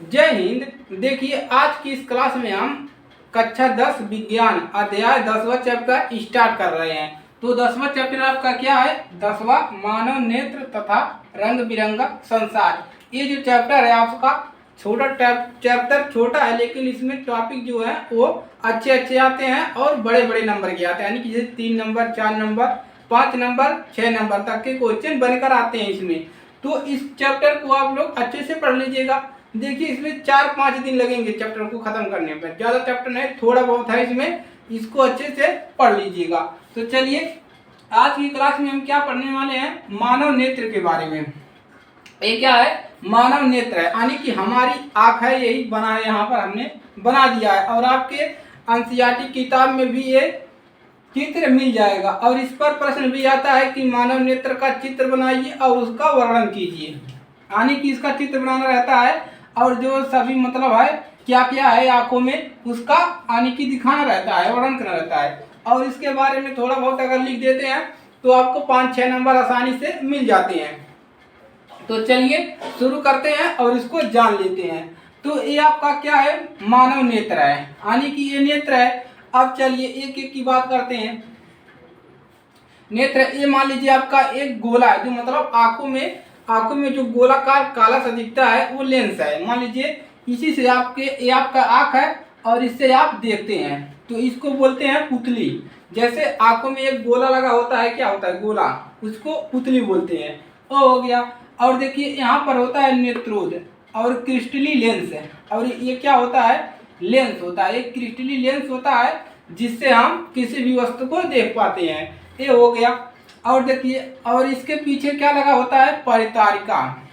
जय हिंद। देखिए आज की इस क्लास में हम कक्षा 10 विज्ञान अध्याय 10वां चैप्टर स्टार्ट कर रहे हैं। तो 10वां चैप्टर आपका क्या है? 10वां मानव नेत्र तथा रंग बिरंगा संसार। ये जो चैप्टर है आपका छोटा चैप्टर छोटा है, लेकिन इसमें टॉपिक जो है वो अच्छे अच्छे आते हैं और बड़े बड़े नंबर के आते हैं, यानी कि जैसे 3 नंबर, 4 नंबर, 5 नंबर, 6 नंबर तक के क्वेश्चन बनकर आते हैं इसमें। तो इस चैप्टर को आप लोग अच्छे से पढ़ लीजिएगा। देखिए इसमें 4-5 दिन लगेंगे चैप्टर को खत्म करने पर, ज़्यादा चैप्टर नहीं, थोड़ा बहुत है इसमें, इसको अच्छे से पढ़ लीजिएगा। तो चलिए आज की क्लास में हम क्या पढ़ने वाले हैं? मानव नेत्र के बारे में। ये क्या है? मानव नेत्र है, यानी कि हमारी आँख है, यही बना है, यहाँ पर हमने बना दिया है और आपके एनसीईआरटी किताब में भी ये चित्र मिल जाएगा और इस पर प्रश्न भी आता है कि मानव नेत्र का चित्र बनाइए और उसका वर्णन कीजिए, यानी कि इसका चित्र बनाना रहता है और जो सभी मतलब है क्या क्या है आंखों में उसका यानी कि दिखाना रहता है, वर्णन करना रहता है। और इसके बारे में थोड़ा बहुत अगर लिख देते हैं तो आपको 5-6 नंबर आसानी से मिल जाते हैं। तो चलिए शुरू करते हैं और इसको जान लेते हैं। तो ये आपका क्या है? मानव नेत्र है, यानी कि ये नेत्र है। अब चलिए एक एक की बात करते हैं। नेत्र ये मान लीजिए आपका एक गोला है, जो मतलब आंखों में जो गोलाकार काला सा दिखता है वो लेंस है। मान लीजिए इसी से ये आपका आंख है और इससे आप देखते हैं, तो इसको बोलते हैं पुतली। जैसे आंखों में एक गोला लगा होता है, क्या होता है? गोला, उसको पुतली बोलते हैं। वो हो गया। और देखिए यहाँ पर होता है नेत्रोद और क्रिस्टली लेंस है। और ये क्या होता है? लेंस होता है, एक क्रिस्टली लेंस होता है जिससे हम किसी भी वस्तु को देख पाते हैं। ये हो गया। और देखिए और इसके पीछे क्या लगा होता है? परितारिका।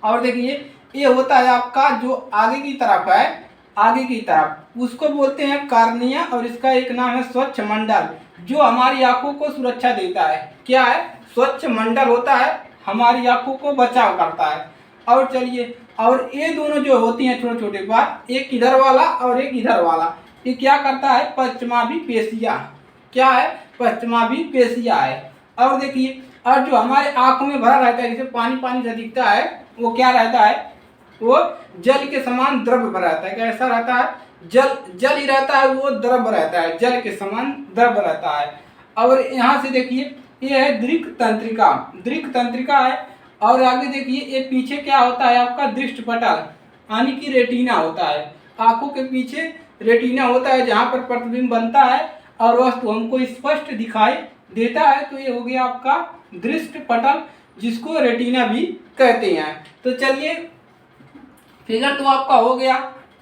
और देखिए ये होता है आपका जो आगे की तरफ है, आगे की तरफ उसको बोलते हैं कार्निया और इसका एक नाम है स्वच्छ मंडल, जो हमारी आंखों को सुरक्षा देता है। क्या है? स्वच्छ मंडल होता है, हमारी आंखों को बचाव करता है। और चलिए और ये दोनों जो होती हैं छोटे छोटे बात, एक इधर वाला और एक इधर वाला, ये क्या करता है? पश्चिमाभी पेशिया। क्या है? पश्चिमाभी पेशिया है। और देखिए और जो हमारे आंखों में भरा रहता है, जैसे पानी पानी सा दिखता है, वो क्या रहता है? वो जल के समान द्रव भरा रहता है। कैसा रहता है? जल ही रहता है, वो द्रव रहता है, जल के समान द्रव रहता है। और यहाँ से देखिए ये है दृक तंत्रिका, दृक तंत्रिका है। और आगे देखिए ये पीछे क्या होता है आपका? दृष्टि पटल, यानी कि रेटिना होता है। आंखों के पीछे रेटिना होता है जहाँ पर प्रतिबिंब बनता है और वस्तु हमको स्पष्ट दिखाई देता है। तो ये हो गया आपका दृष्टि पटल, जिसको रेटिना भी कहते हैं। तो चलिए फिगर तो आपका हो गया।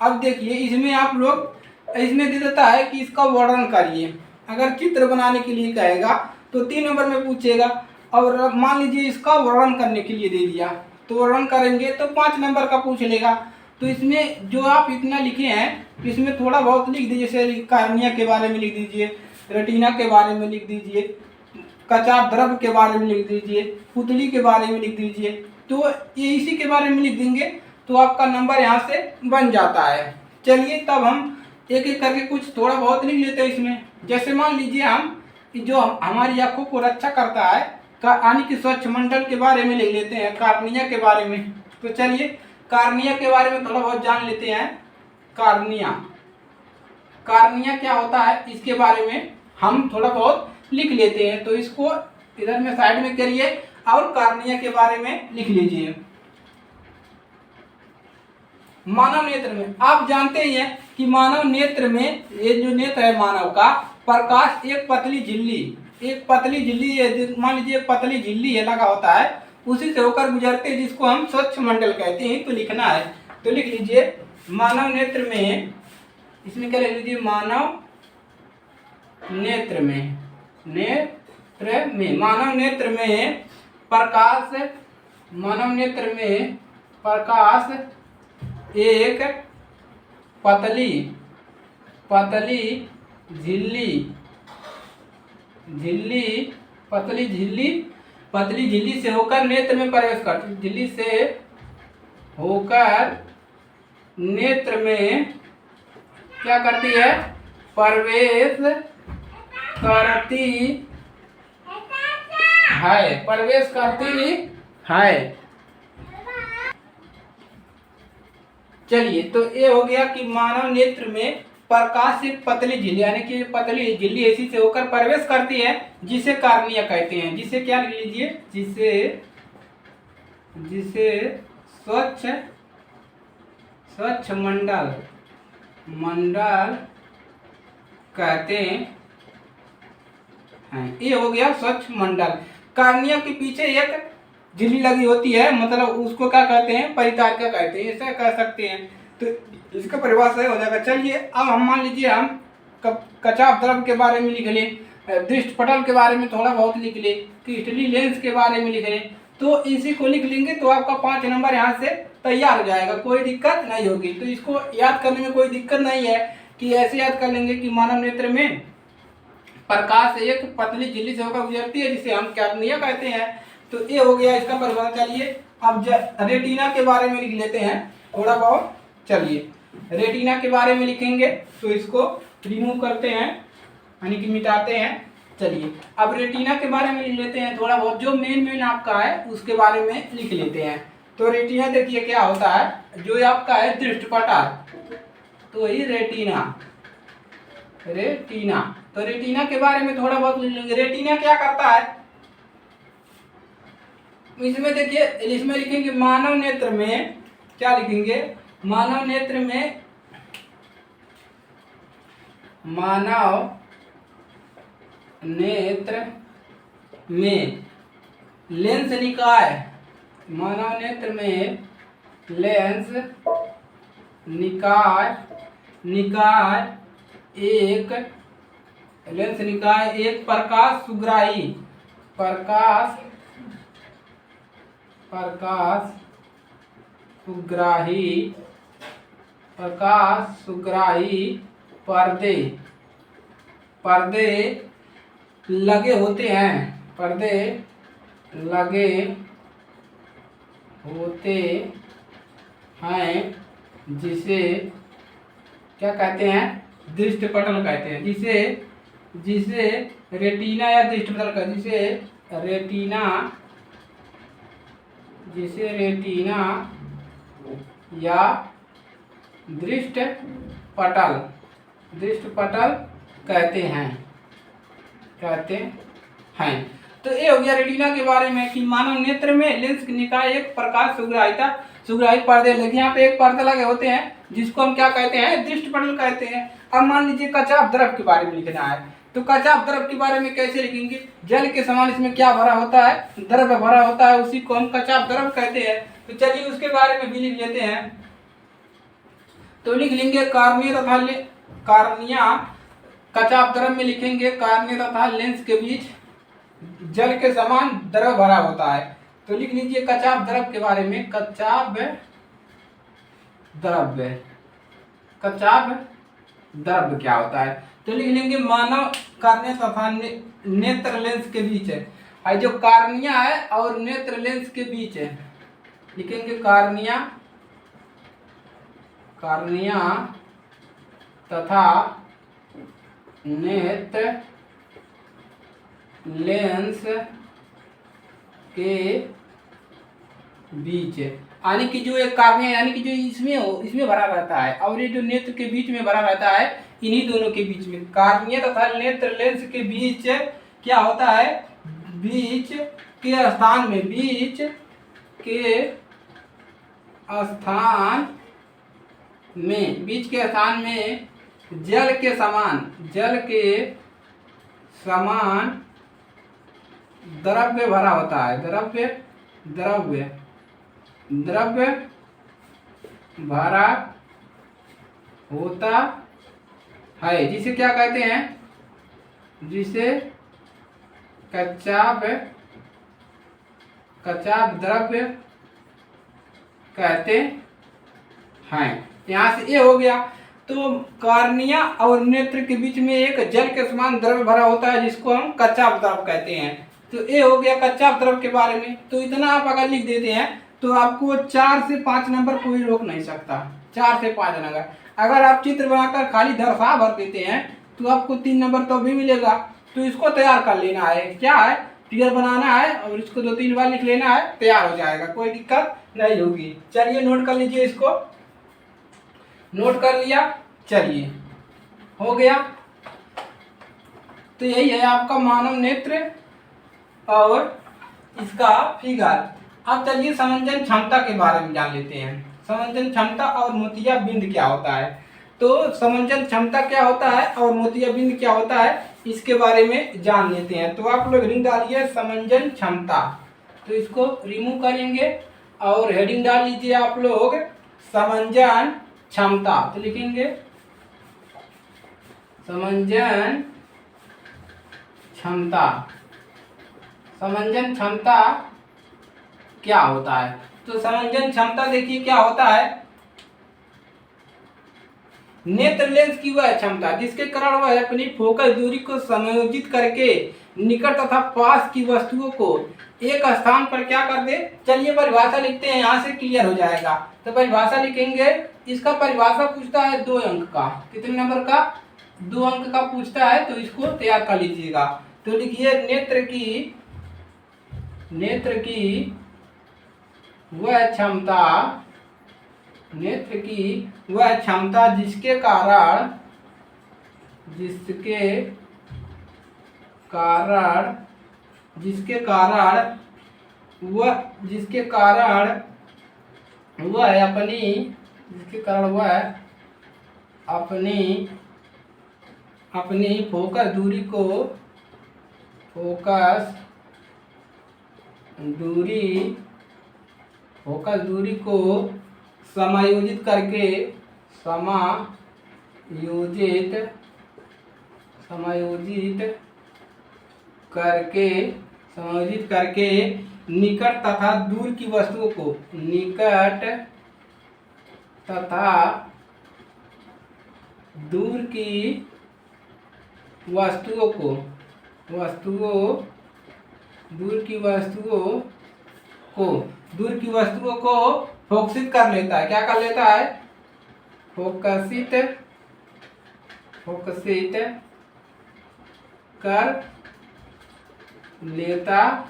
अब देखिए इसमें आप लोग इसमें दे देता है कि इसका वर्णन करिए। अगर चित्र बनाने के लिए कहेगा तो 3 नंबर में पूछेगा, और मान लीजिए इसका वर्णन करने के लिए दे दिया तो वर्णन करेंगे तो 5 नंबर का पूछ लेगा। तो इसमें जो आप इतना लिखे हैं इसमें थोड़ा बहुत लिख दीजिए, जैसे कार्निया के बारे में लिख दीजिए, रेटिना के बारे में लिख दीजिए, कचाप द्रव के बारे में लिख दीजिए, पुतली के बारे में लिख दीजिए। तो ये इसी के बारे में लिख देंगे तो आपका नंबर यहाँ से बन जाता है। चलिए तब हम एक एक करके कुछ थोड़ा बहुत लिख लेते हैं इसमें। जैसे मान लीजिए हम जो हमारी आंखों को रक्षा करता है, यानी कि स्वच्छ मंडल के बारे में लिख लेते हैं, कार्निया के बारे में। तो चलिए कार्निया के बारे में थोड़ा बहुत जान लेते हैं। कार्निया, कार्निया क्या होता है इसके बारे में हम थोड़ा बहुत लिख लेते हैं। तो इसको इधर में साइड में करिए और कार्निया के बारे में लिख लीजिए। मानव नेत्र में आप जानते ही हैं कि मानव नेत्र में ये जो नेत्र है मानव का, प्रकाश एक पतली झिल्ली मान लीजिए एक पतली झिल्ली है लगा होता है, उसी से होकर गुजरते हैं, जिसको हम स्वच्छ मंडल कहते हैं। तो लिखना है तो लिख लीजिए मानव नेत्र में, इसमें क्या लिख लीजिए? मानव नेत्र में, मानव नेत्र में प्रकाश, मानव नेत्र में प्रकाश एक पतली झिल्ली से होकर नेत्र में प्रवेश करती, झिल्ली से होकर नेत्र में क्या करती है? प्रवेश करती है। चलिए, तो ये हो गया कि मानव नेत्र में प्रकाश से पतली झिल्ली, यानी कि पतली झिल्ली ऐसी से होकर प्रवेश करती है जिसे कार्निया कहते हैं। जिसे क्या लिख लीजिए, जिसे स्वच्छ मंडल कहते हैं। ये हो गया स्वच्छ मंडल। कार्निया के पीछे एक झिल्ली लगी होती है, मतलब उसको क्या कहते हैं, परितारिका कहते हैं, ऐसा कह सकते हैं। तो इसका परिभाषा हो जाएगा। चलिए, अब हम मान लीजिए हम कचाप द्रव के बारे में लिख लें, दृष्ट पटल के बारे में थोड़ा बहुत लिख लें, क्रिस्टलीय लेंस के बारे में लिख लें, तो इसी को लिख लेंगे तो आपका 5 नंबर यहाँ से तैयार हो जाएगा, कोई दिक्कत नहीं होगी। तो इसको याद करने में कोई दिक्कत नहीं है कि ऐसे याद कर लेंगे कि मानव नेत्र में प्रकाश एक पतली झिल्ली से होकर गुजरती है जिसे हम कार्निया कहते हैं। तो ये हो गया इसका परिभाषा। चलिए, अब रेटिना के बारे में लिख लेते हैं थोड़ा बहुत। चलिए, रेटिना के बारे में लिखेंगे तो इसको रिमूव करते हैं, यानी कि मिटाते हैं। चलिए, अब रेटिना के बारे में लिख लेते हैं थोड़ा बहुत, जो मेन आपका है उसके बारे में लिख लेते हैं। तो रेटिना देखिए क्या होता है, जो आपका है दृष्टिपटल, तो ये रेटिना। तो रेटिना के बारे में थोड़ा बहुत लिख लेंगे। रेटिना क्या करता है, इसमें देखिए, इसमें लिखेंगे मानव नेत्र में, क्या लिखेंगे, मानव नेत्र में लेंस निकाय, मानव नेत्र में लेंस निकाय एक प्रकाश सुग्राही पर्दे लगे होते हैं, जिसे क्या कहते हैं, दृष्टिपटल कहते हैं। जिसे रेटिना या दृष्टिपटल कहते हैं, जिसे रेटिना या दृष्टिपटल कहते हैं। तो ये हो गया रेटिना के बारे में कि मानव नेत्र में लेंस निकाय एक प्रकाश सुग्राही पर्दे लगे, यहाँ पे एक पर्दे लगे होते हैं जिसको हम क्या कहते हैं, दृष्टिपटल कहते हैं। अब मान लीजिए कचाप द्रव के बारे में लिखना है, तो कचाप द्रव के बारे में कैसे लिखेंगे, जल के समान इसमें क्या भरा होता है, द्रव भरा होता है, उसी को हम कचाप द्रव कहते हैं। तो चलिए उसके बारे में भी लिख लेते हैं। तो लिख लेंगे कार्निया कचाप द्रव में लिखेंगे कार्निया तथा लेंस के बीच जल के समान द्रव भरा होता है। तो लिख लीजिए कचाप द्रव के बारे में, कचाप द्रव क्या होता है। तो लिख लेंगे मानव कार्निया तथा नेत्र लेंस के बीच है, जो कार्निया है और नेत्र लेंस के बीच है, लिखेंगे कार्निया तथा नेत्र लेंस के बीच, यानी कि जो एक कार्निया, यानी कि जो इसमें भरा रहता है और ये जो नेत्र के बीच में भरा रहता है, इन्हीं दोनों के बीच में, कार्निया तथा नेत्र लेंस के बीच क्या होता है, बीच के स्थान में जल के समान द्रव्य भरा होता है, द्रव्य भरा होता है, जिसे क्या कहते हैं, जिसे कचाप द्रव्य कहते हैं। यहाँ से ये हो गया। तो कार्निया और नेत्र के बीच में एक जल के समान द्रव्य भरा होता है जिसको हम कचाप द्रव कहते हैं। तो ये हो गया कचाप द्रव के बारे में। तो इतना आप अगर लिख देते हैं तो आपको 4 से 5 नंबर कोई रोक नहीं सकता, 4 से 5 नंबर। अगर आप चित्र बनाकर खाली दर्शा भर देते हैं तो आपको 3 नंबर तो भी मिलेगा। तो इसको तैयार कर लेना है, क्या है, फिगर बनाना है और इसको 2-3 बार लिख लेना है, तैयार हो जाएगा, कोई दिक्कत नहीं होगी। चलिए नोट कर लीजिए इसको। नोट कर लिया। चलिए हो गया। तो यही है आपका मानव नेत्र और इसका फिगर। अब चलिए समंजन क्षमता के बारे में जान लेते हैं। समंजन क्षमता और मोतियाबिंद क्या होता है। तो समंजन क्षमता क्या होता है और मोतियाबिंद क्या होता है, इसके बारे में जान लेते हैं। तो आप लोग हेडिंग डालिए समंजन क्षमता, तो इसको रिमूव करेंगे और हेडिंग डाल लीजिए आप लोग समंजन क्षमता। तो लिखेंगे समंजन क्षमता। समंजन क्षमता क्या होता है। तो समंजन क्षमता देखिए क्या होता है, नेत्र लेंस की वह क्षमता जिसके कारण वह अपनी फोकस दूरी को समायोजित करके निकट तथा पास की वस्तुओं को एक स्थान पर क्या कर दे। चलिए परिभाषा लिखते हैं, यहाँ से क्लियर हो जाएगा। तो परिभाषा लिखेंगे, इसका परिभाषा पूछता है 2 अंक का। कितने नंबर का, 2 अंक का पूछता है, तो इसको तैयार कर लीजिएगा। तो लिखिए नेत्र की वह क्षमता, नेत्र की वह क्षमता जिसके कारण वह अपनी फोकस दूरी को समायोजित करके निकट तथा दूर की वस्तुओं को फोकसित कर लेता है। क्या कर लेता है, फोकसित कर लेता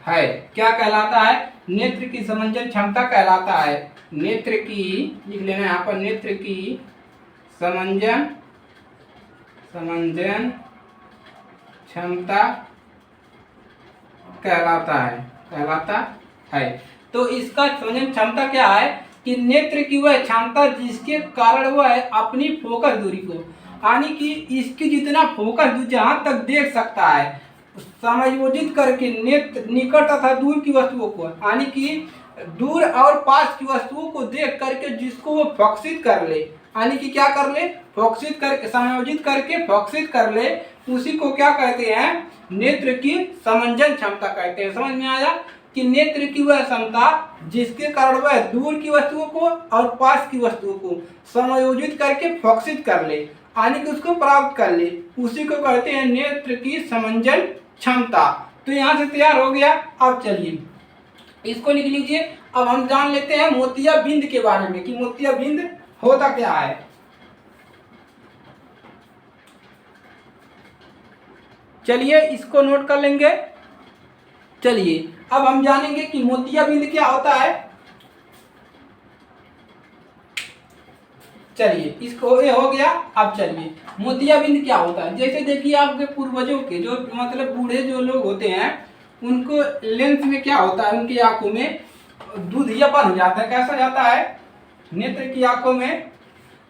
है। क्या कहलाता है, नेत्र की समंजन क्षमता कहलाता है। नेत्र की लिख लेना यहाँ पर, नेत्र की समंजन क्षमता कहलाता है। तो इसका समंजन क्षमता क्या है कि नेत्र की वह क्षमता जिसके कारण वह अपनी फोकस दूरी को, यानी कि इसकी जितना फोकस जहां तक देख सकता है समायोजित करके नेत्र निकट तथा दूर की वस्तुओं को, यानी कि दूर और पास की वस्तुओं को देख करके जिसको वो फोकसित कर ले, यानी कि क्या कर ले, फोकसित करके समायोजित करके फोकसित कर ले, उसी को क्या कहते हैं, नेत्र की समंजन क्षमता कहते हैं। समझ में आया कि नेत्र की वह क्षमता जिसके कारण वह दूर की वस्तुओं को और पास की वस्तुओं को समायोजित करके फोकसित कर ले, यानी कि उसको प्राप्त कर ले, उसी को कहते हैं नेत्र की समंजन क्षमता। तो यहाँ से तैयार हो गया। अब चलिए इसको लिख लीजिए। अब हम जान लेते हैं मोतियाबिंद के बारे में कि मोतियाबिंद होता क्या है। चलिए इसको नोट कर लेंगे। चलिए अब हम जानेंगे कि मोतियाबिंद क्या होता है। चलिए इसको ये हो गया। अब चलिए मोतियाबिंद क्या होता है। जैसे देखिए आपके पूर्वजों के जो मतलब बूढ़े जो लोग होते हैं उनको लेंस में क्या होता है, उनकी आंखों में दूधियापन हो जाता है। कैसा जाता है, नेत्र की आंखों में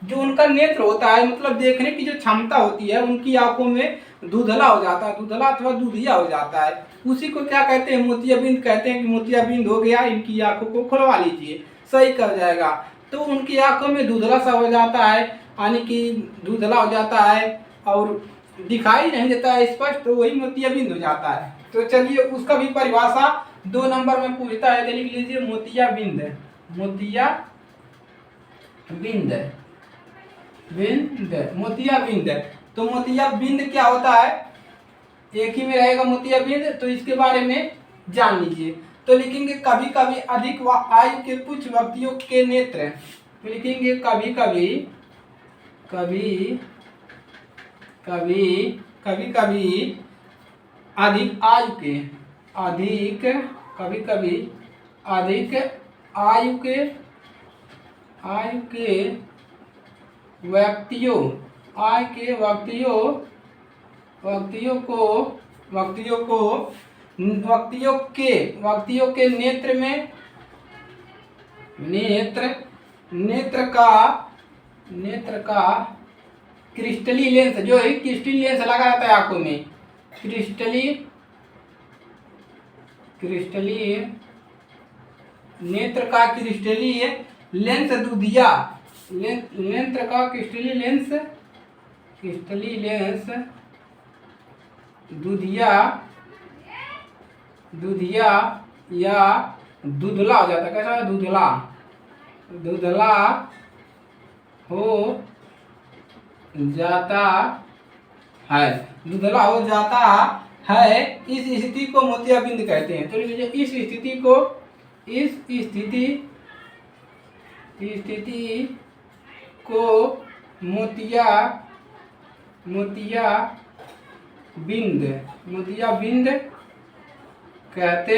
जो उनका नेत्र होता है, मतलब देखने की जो क्षमता होती है, उनकी आंखों में धुंधला हो जाता है, धुंधला अथवा दूधिया हो जाता है। उसी को क्या कहते हैं, मोतियाबिंद कहते हैं कि मोतियाबिंद हो गया, इनकी आंखों को खुलवा लीजिए, सही कर जाएगा। तो उनकी आंखों में धुंधला सा हो जाता है, यानी कि धुंधला हो जाता है और दिखाई नहीं देता है स्पष्ट, तो वही मोतियाबिंद हो जाता है। तो चलिए उसका भी परिभाषा 2 नंबर में पूछता है, तो लिख लीजिए मोतियाबिंद। मोतियाबिंद। तो मोतियाबिंद क्या होता है, एक ही में रहेगा मोतियाबिंद, तो इसके बारे में जान लीजिए। तो लिखेंगे कभी कभी अधिक आयु के कुछ व्यक्तियों के नेत्र, तो लिखेंगे कभी कभी अधिक आयु के आयु के व्यक्तियों आय के व्यक्तियों के नेत्र का क्रिस्टली लेंस, जो है क्रिस्टली लेंस लगा रहता है आंखों में, क्रिस्टली नेत्र का क्रिस्टली लेंस दुधिया, नेत्र का क्रिस्टली लेंस दुधिया या दुधला हो जाता है। कैसा है? दुधला हो जाता है, दुधला हो जाता है। इस स्थिति को मोतियाबिंद कहते हैं। तो इस स्थिति को मोतियाबिंद कहते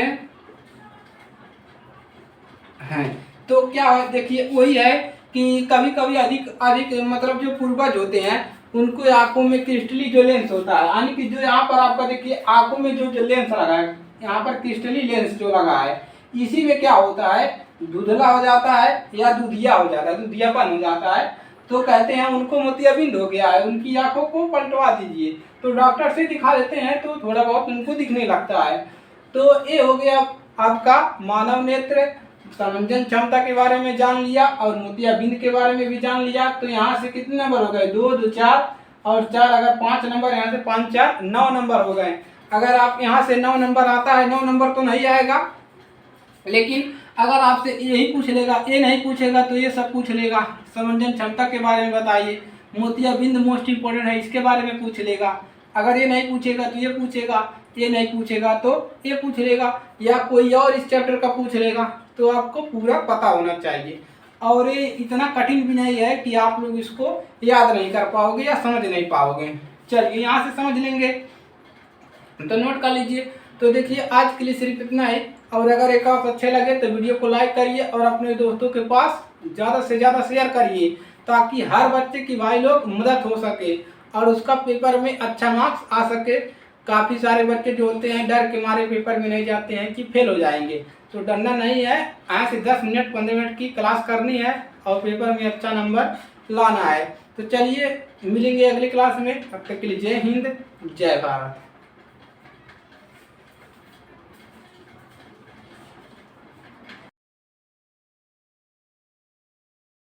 हैं। तो क्या है, देखिए वही है कि कभी कभी अधिक मतलब जो पूर्वज होते हैं उनको आंखों में क्रिस्टली जो लेंस होता है, यानी कि जो यहाँ पर आपका देखिए आंखों में जो लेंस लगा है, यहाँ पर क्रिस्टली लेंस जो लगा है, इसी में क्या होता है, धुंधला हो जाता है या दुधिया हो जाता है, दुधियापन हो जाता है। तो कहते हैं उनको मोतियाबिंद हो गया है, उनकी आंखों को पलटवा दीजिए। तो डॉक्टर से दिखा देते हैं तो थोड़ा बहुत उनको दिखने लगता है। तो ये हो गया आपका मानव नेत्र, समंजन क्षमता के बारे में जान लिया और मोतियाबिंद के बारे में भी जान लिया। तो यहाँ से कितने नंबर हो गए? 2 2 4 और 4, अगर 5 नंबर, यहाँ से 5 4 9 नंबर हो गए। अगर आप यहाँ से 9 नंबर आता है, 9 नंबर तो नहीं आएगा, लेकिन अगर आपसे यही पूछ लेगा, ये नहीं पूछेगा तो ये सब पूछ लेगा। समंजन क्षमता के बारे में बताइए, मोतियाबिंद मोस्ट इंपॉर्टेंट है, इसके बारे में पूछ लेगा। अगर ये नहीं पूछेगा तो ये पूछेगा, ये नहीं पूछेगा तो ये पूछ लेगा, या कोई और इस चैप्टर का पूछ लेगा। तो आपको पूरा पता होना चाहिए, और ये इतना कठिन भी नहीं है कि आप लोग इसको याद नहीं कर पाओगे या समझ नहीं पाओगे। चलिए यहाँ से समझ लेंगे, तो नोट कर लीजिए। तो देखिए आज के लिए सिर्फ इतना ही, और अगर एक आप अच्छे लगे तो वीडियो को लाइक करिए और अपने दोस्तों के पास ज़्यादा से ज़्यादा शेयर करिए, ताकि हर बच्चे की भाई लोग मदद हो सके और उसका पेपर में अच्छा मार्क्स आ सके। काफ़ी सारे बच्चे जो होते हैं डर के मारे पेपर में नहीं जाते हैं कि फेल हो जाएंगे, तो डरना नहीं है। यहाँ से 10 मिनट 15 मिनट की क्लास करनी है और पेपर में अच्छा नंबर लाना है। तो चलिए मिलेंगे अगली क्लास में, तब तक के लिए जय हिंद जय भारत।